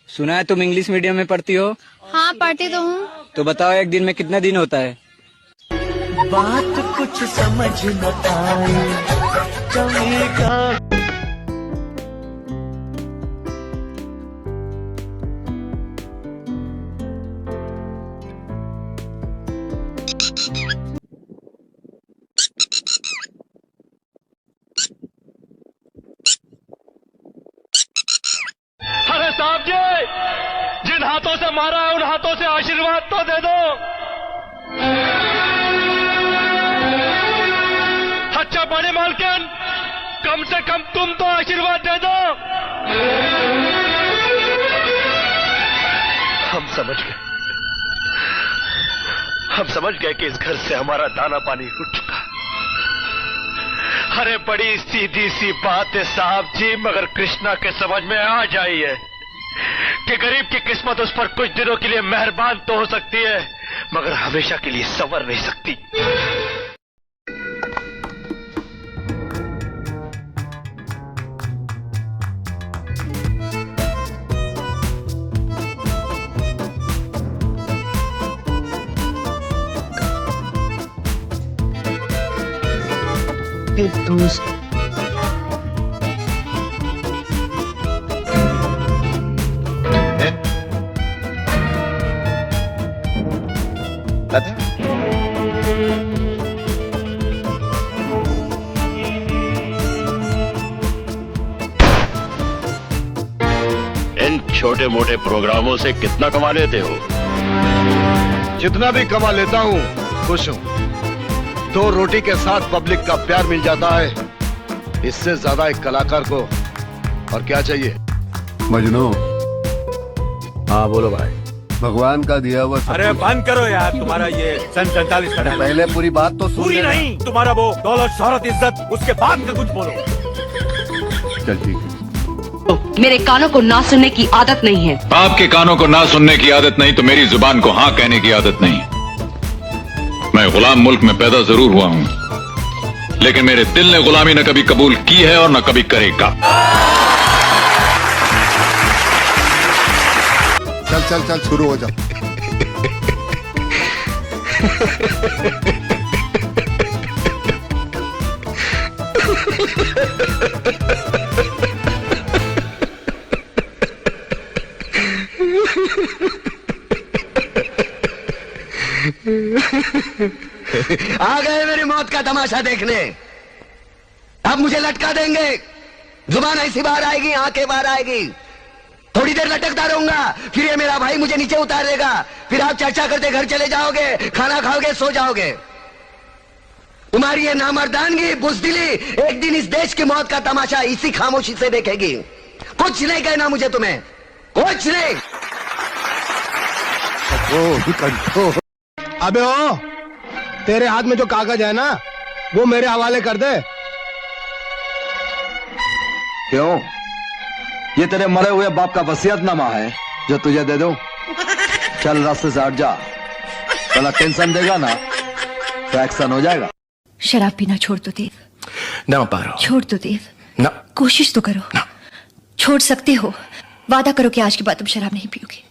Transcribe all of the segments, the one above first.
सुना है तुम इंग्लिश मीडियम में पढ़ती हो। हाँ पढ़ती तो हूँ। तो बताओ एक दिन में कितना दिन होता है। बात कुछ समझ न आए चलेगा। अरे साहब जी, जिन हाथों से मारा है उन हाथों से आशीर्वाद तो दे दो। अच्छा बड़े मालकिन, कम से कम तुम तो आशीर्वाद दे दो। हम समझ गए कि इस घर से हमारा दाना पानी उठ चुका। अरे बड़ी सीधी सी बात है साहब जी, मगर कृष्णा के समझ में आ जाई है कि गरीब की किस्मत उस पर कुछ दिनों के लिए मेहरबान तो हो सकती है, मगर हमेशा के लिए संवर नहीं सकती। दोस्त इन छोटे मोटे प्रोग्रामों से कितना कमा लेते हो? जितना भी कमा लेता हूँ खुश हूँ। दो रोटी के साथ पब्लिक का प्यार मिल जाता है, इससे ज्यादा एक कलाकार को और क्या चाहिए। मजनू। हाँ बोलो भाई। भगवान का दिया हुआ सब अरे बंद करो यार, तुम्हारा ये सन 47 का डायलॉग। पहले पूरी बात तो सुन पूरी लेना। नहीं, तुम्हारा वो दौलत शोहरत इज्जत, उसके बाद में कुछ बोलो। चल ठीक है। मेरे कानों को ना सुनने की आदत नहीं है। आपके कानों को ना सुनने की आदत नहीं तो मेरी जुबान को हाँ कहने की आदत नहीं। मैं गुलाम मुल्क में पैदा जरूर हुआ हूं, लेकिन मेरे दिल ने गुलामी न कभी कबूल की है और न कभी करेगा। चल चल चल शुरू हो जा। आ गए मेरी मौत का तमाशा देखने। अब मुझे लटका देंगे, जुबान ऐसी बाहर आएगी, आंखें बाहर आएगी। थोड़ी देर लटकता रहूंगा, फिर ये मेरा भाई मुझे नीचे उतार देगा। फिर आप चर्चा करते घर चले जाओगे, खाना खाओगे, सो जाओगे। तुम्हारी ये नामर्दानगी, बुज़दिली एक दिन इस देश की मौत का तमाशा इसी खामोशी से देखेगी। कुछ नहीं कहना मुझे, तुम्हें कुछ नहीं। अबे ओ, तेरे हाथ में जो कागज है ना, वो मेरे हवाले कर दे। क्यों? ये तेरे मरे हुए बाप का वसीयतनामा है जो तुझे दे दूं? चल रास्ते से हट जा, बड़ा टेंशन देगा ना तो एक्शन हो जाएगा। शराब पीना छोड़ दो देव। ना पारो। छोड़ दो देव। ना। कोशिश तो करो ना। छोड़ सकते हो। वादा करो कि आज के बाद तुम शराब नहीं पियोगे।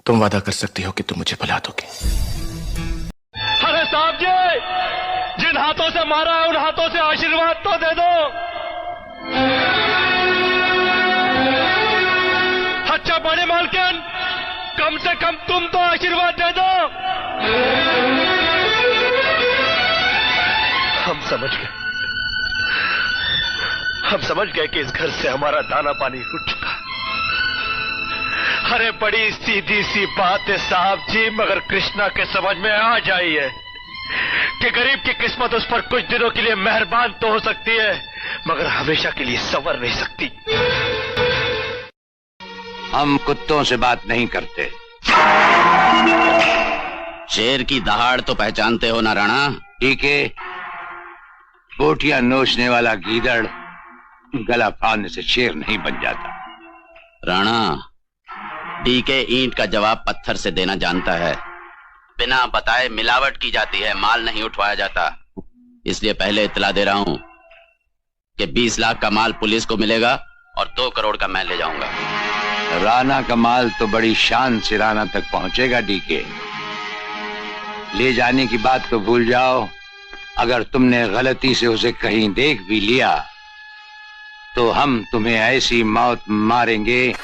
तुम वादा कर सकती हो कि तुम मुझे भुला दोगे। अरे साहब जी, जिन हाथों से मारा है उन हाथों से आशीर्वाद तो दे दो। अच्छा बड़े मालकिन, कम से कम तुम तो आशीर्वाद दे दो। हम समझ गए कि इस घर से हमारा दाना पानी उठ चुका। अरे बड़ी सीधी सी बात है साहब जी, मगर कृष्णा के समझ में आ जाई है कि गरीब की किस्मत उस पर कुछ दिनों के लिए मेहरबान तो हो सकती है, मगर हमेशा के लिए संवर नहीं सकती। हम कुत्तों से बात नहीं करते। शेर की दहाड़ तो पहचानते हो ना राणा? ठीक है, बोटियां नोचने वाला गीदड़ गला फाड़ने से शेर नहीं बन जाता। राणा, डीके ईंट का जवाब पत्थर से देना जानता है। बिना बताए मिलावट की जाती है, माल नहीं उठवाया जाता। इसलिए पहले इत्तला दे रहा हूं कि 20 लाख का माल पुलिस को मिलेगा और 2 करोड़ का मैं ले जाऊंगा। राणा का माल तो बड़ी शान से राणा तक पहुंचेगा डीके। ले जाने की बात तो भूल जाओ। अगर तुमने गलती से उसे कहीं देख भी लिया तो हम तुम्हें ऐसी मौत मारेंगे।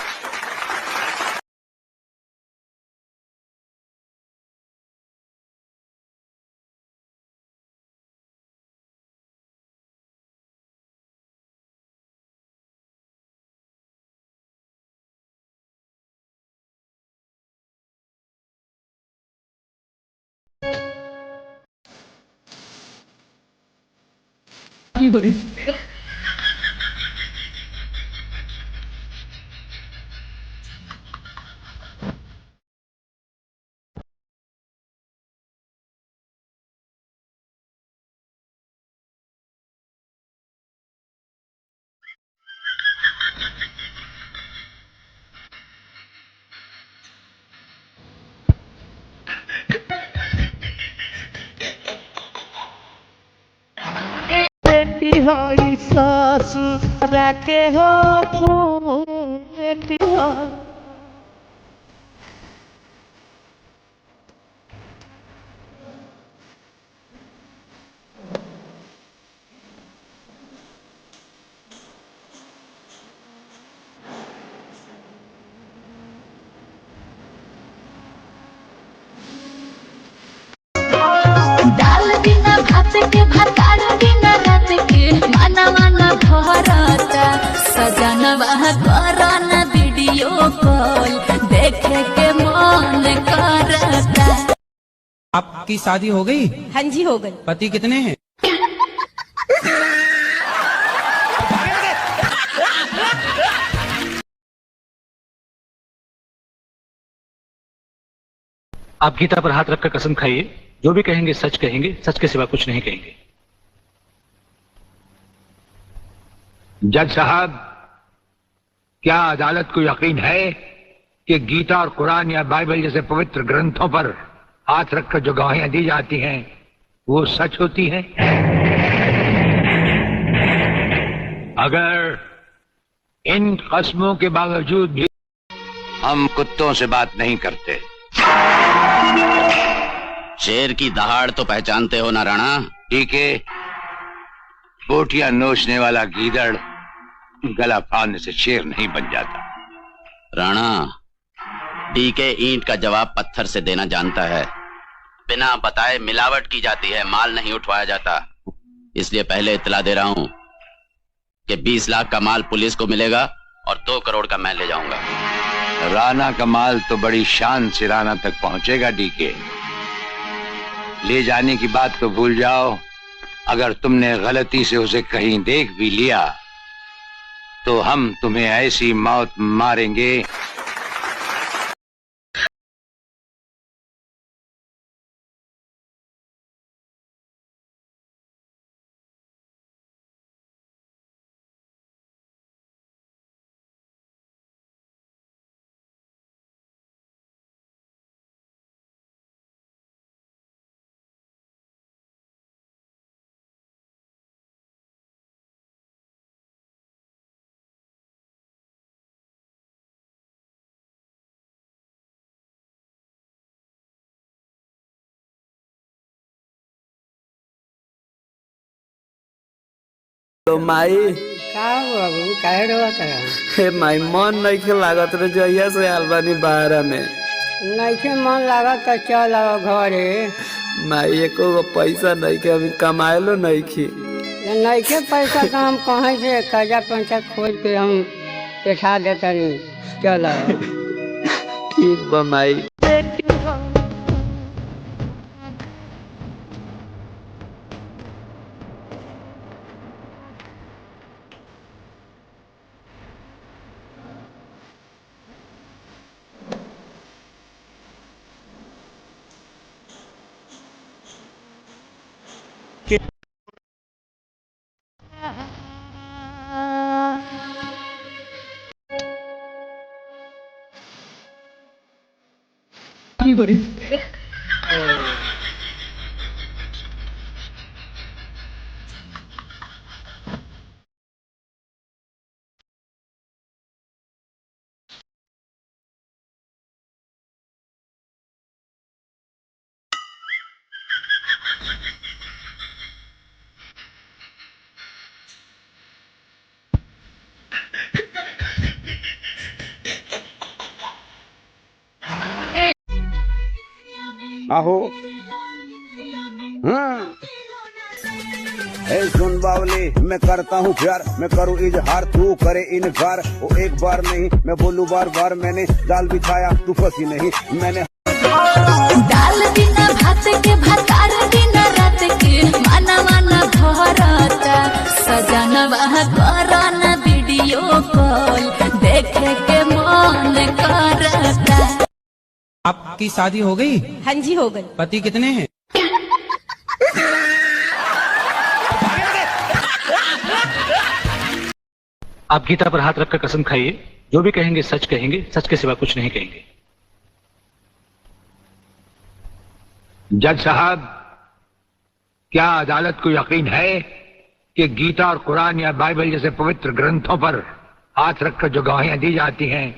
दाल बिना भात के भातार बिना रात के माना माना भरता सजनवा करना वीडियो कॉल देखे के मन करता। आपकी शादी हो गई? हाँ जी हो गई। पति कितने हैं? आप गीता पर हाथ रखकर कसम खाइए, जो भी कहेंगे सच कहेंगे, सच के सिवा कुछ नहीं कहेंगे। जज साहब, क्या अदालत को यकीन है कि गीता और कुरान या बाइबल जैसे पवित्र ग्रंथों पर हाथ रखकर जो गवाहियां दी जाती हैं वो सच होती हैं? अगर इन कस्मों के बावजूद भी हम कुत्तों से बात नहीं करते। शेर की दहाड़ तो पहचानते हो ना राणा? ठीक है, बोटियां नोचने वाला गीदड़ गला फाड़ने से शेर नहीं बन जाता। राणा, डीके ईंट का जवाब पत्थर से देना जानता है। बिना बताए मिलावट की जाती है, माल नहीं उठवाया जाता। इसलिए पहले इत्तला दे रहा हूं कि 20 लाख का माल पुलिस को मिलेगा और 2 करोड़ का मैं ले जाऊंगा। राणा का माल तो बड़ी शान से राणा तक पहुंचेगा डीके। ले जाने की बात तो भूल जाओ। अगर तुमने गलती से उसे कहीं देख भी लिया तो हम तुम्हें ऐसी मौत मारेंगे। तो माई का बाबू काहे रोवा करा? हे माई मन नहीं लागत रे, जहिया से आलबानी बाहर में नहीं मन लागत तो चल घरे। माई एको गो पैसा नहीं के, अभी कमाएलो नहीं खी। नहीं के पैसा का हम कहीं से कर्जा पैसा खोज के हम पैसा देता नहीं। चल ठीक बा माई। आहो ए सुन बावली, मैं करता हूँ प्यार, मैं करूँ इजहार, तू करे इनकार। वो एक बार नहीं, मैं बोलूँ बार बार, मैंने जाल बिछाया तू फंसी नहीं। मैंने दाल बिना भात के भातार बिना रात के माना माना भरता सजनवा करना वीडियो कॉल देखे के मन करता। आपकी शादी हो गई? हाँ जी हो गई। पति कितने हैं? आप गीता पर हाथ रखकर कसम खाइए, जो भी कहेंगे सच कहेंगे, सच के सिवा कुछ नहीं कहेंगे। जज साहब, क्या अदालत को यकीन है कि गीता और कुरान या बाइबल जैसे पवित्र ग्रंथों पर हाथ रखकर जो गवाहियां दी जाती हैं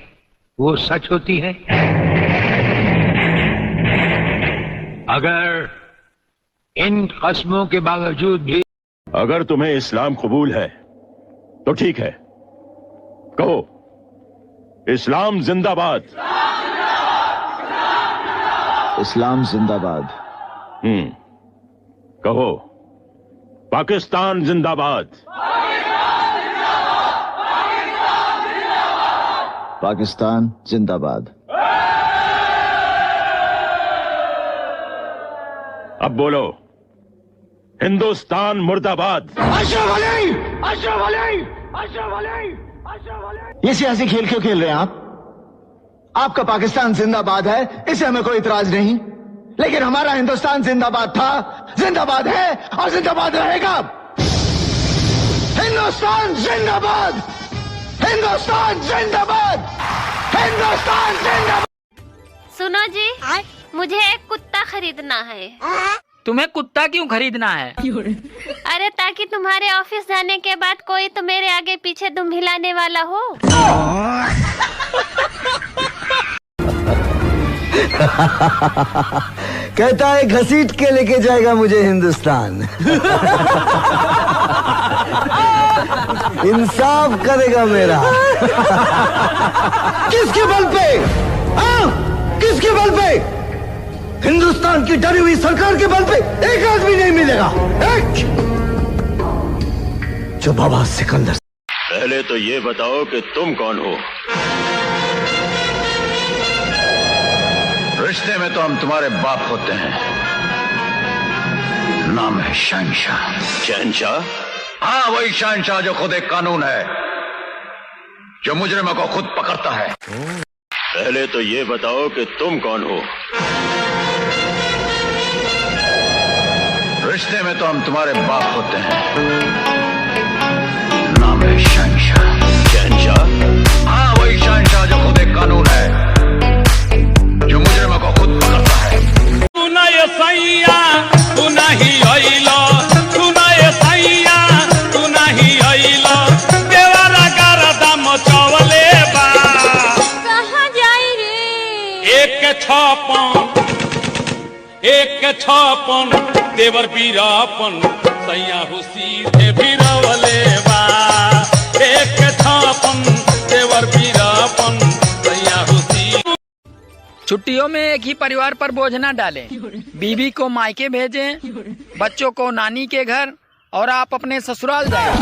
वो सच होती हैं? अगर इन कस्मों के बावजूद भी अगर तुम्हें इस्लाम कबूल है तो ठीक है, कहो इस्लाम जिंदाबाद। इस्लाम जिंदाबाद। कहो पाकिस्तान जिंदाबाद। पाकिस्तान जिंदाबाद। अब बोलो हिंदुस्तान मुर्दाबाद। ये सियासी खेल क्यों खेल रहे हैं आप? आपका पाकिस्तान जिंदाबाद है, इसे हमें कोई इतराज नहीं, लेकिन हमारा हिंदुस्तान जिंदाबाद था, जिंदाबाद है और जिंदाबाद रहेगा। हिंदुस्तान जिंदाबाद, हिंदुस्तान जिंदाबाद, हिंदुस्तान जिंदाबाद। सुनो जी, मुझे एक कुत्ता खरीदना है। तुम्हें कुत्ता क्यों खरीदना है? अरे ताकि तुम्हारे ऑफिस जाने के बाद कोई तो मेरे आगे पीछे दुम हिलाने वाला हो। कहता है घसीट के लेके जाएगा मुझे हिंदुस्तान। इंसाफ करेगा मेरा। किसके बल पे? किसके बल पे? हिंदुस्तान की डरी हुई सरकार के बल पे एक आदमी नहीं मिलेगा। एक जो बाबा सिकंदर। पहले तो ये बताओ कि तुम कौन हो? रिश्ते में तो हम तुम्हारे बाप होते हैं। नाम है शहंशाह। शहंशाह? हाँ, वही शहंशाह जो खुद एक कानून है, जो मुजरिमों को खुद पकड़ता है। पहले तो ये बताओ कि तुम कौन हो? रिश्ते में तो हम तुम्हारे बाप होते हैं। नाम है शहंशाह। शहंशाह? हाँ, वही शहंशाह जो खुद एक कानून है, जो मुजरिमों को खुद पकड़ता है। तू ना ये सैया, तू नहीं आइलो, तू ना ये सैया, तू नहीं आइलो, देवारा गारदा मचावले बा। कहाँ जाई रे? एक छापन देवर बीरापन सैया हुसी थे बीरावले बा। एक छापन देवर बीरापन सैया हुसी। छुट्टियों में एक ही परिवार पर बोझ न डालें। बीवी को मायके भेजें, बच्चों को नानी के घर और आप अपने ससुराल जाएं।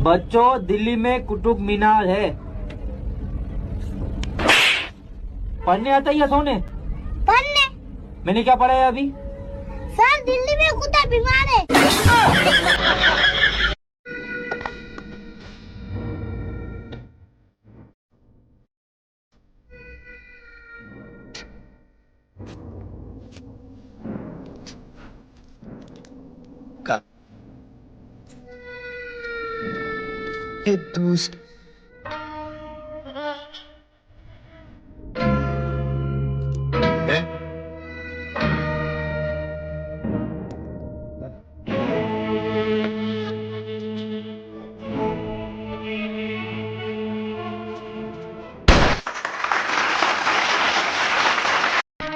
बच्चों, दिल्ली में कुतुब मीनार है। पढ़ने आता ही है सोने? पढ़ने? मैंने क्या पढ़ा है अभी? सर, दिल्ली में कुत्ता बीमार है। दोस्त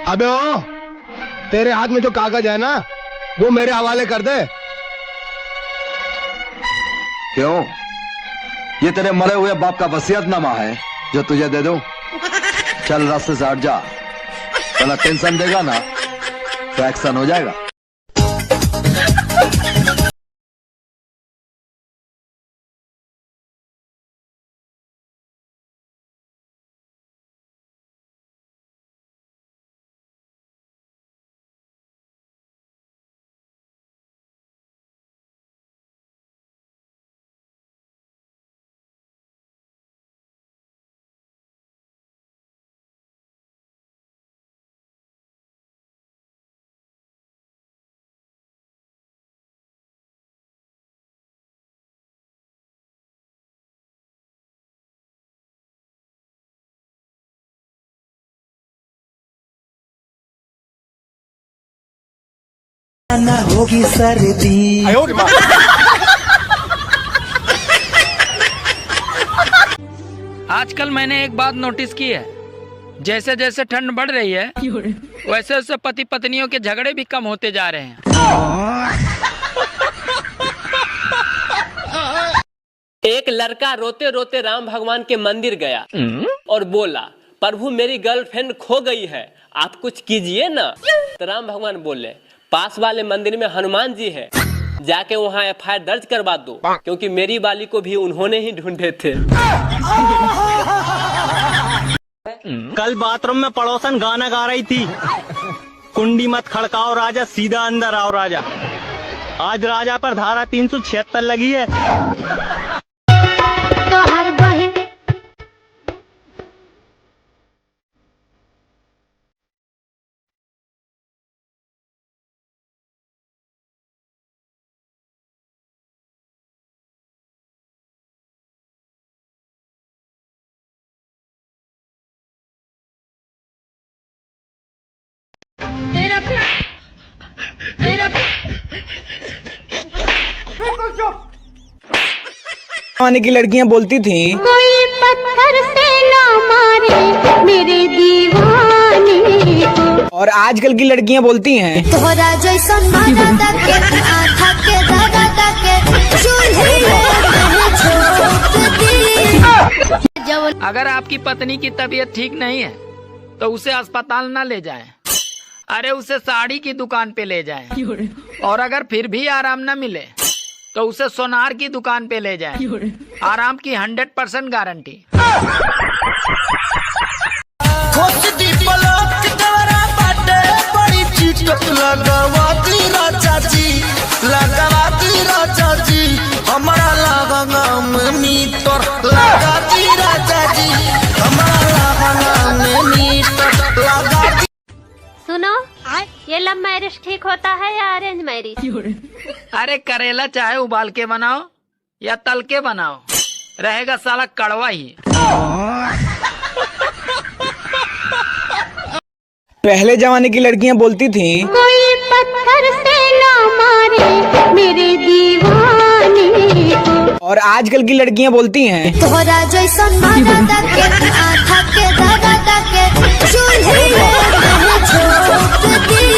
अबे ओ, तेरे हाथ में जो कागज है ना, वो मेरे हवाले कर दे। क्यों? ये तेरे मरे हुए बाप का वसीयतनामा है जो तुझे दे दूं? चल रास्ते से हट जा। थोड़ा टेंशन देगा ना तो एक्शन हो जाएगा। ना होगी सर्दी। आजकल मैंने एक बात नोटिस की है, जैसे जैसे ठंड बढ़ रही है वैसे वैसे पति पत्नियों के झगड़े भी कम होते जा रहे हैं। एक लड़का रोते रोते राम भगवान के मंदिर गया और बोला, प्रभु मेरी गर्लफ्रेंड खो गई है, आप कुछ कीजिए ना। तो राम भगवान बोले, पास वाले मंदिर में हनुमान जी है, जाके वहाँ FIR दर्ज करवा दो, क्योंकि मेरी वाली को भी उन्होंने ही ढूंढे थे। कल बाथरूम में पड़ोसन गाना गा रही थी, कुंडी मत खड़काओ राजा, सीधा अंदर आओ राजा। आज राजा पर धारा 376 लगी है। तो हर बहिन जमाने की लड़कियां बोलती थी, कोई पत्थर से ना मारे मेरे दीवाने को। और आजकल की लड़कियां बोलती हैं, तोरा जैसन दादा के आँखा के दादा के चूल्हे में झोंक दी। अगर आपकी पत्नी की तबीयत ठीक नहीं है तो उसे अस्पताल न ले जाएं। अरे उसे साड़ी की दुकान पे ले जाएं। और अगर फिर भी आराम न मिले तो उसे सोनार की दुकान पे ले जाएं। आराम की 100% गारंटी। सुनो, ये लव मैरिज ठीक होता है या अरेंज मैरिज? अरे करेला चाहे उबाल के बनाओ या तल के बनाओ, रहेगा साला कड़वा ही। पहले जमाने की लड़कियां बोलती थी, कोई पत्थर से ना मारे मेरे दीवाने को। और आजकल की लड़कियां बोलती हैं, तोरा जैसन दादा के आँखा के दादा के चूल्हे में झोंक दी।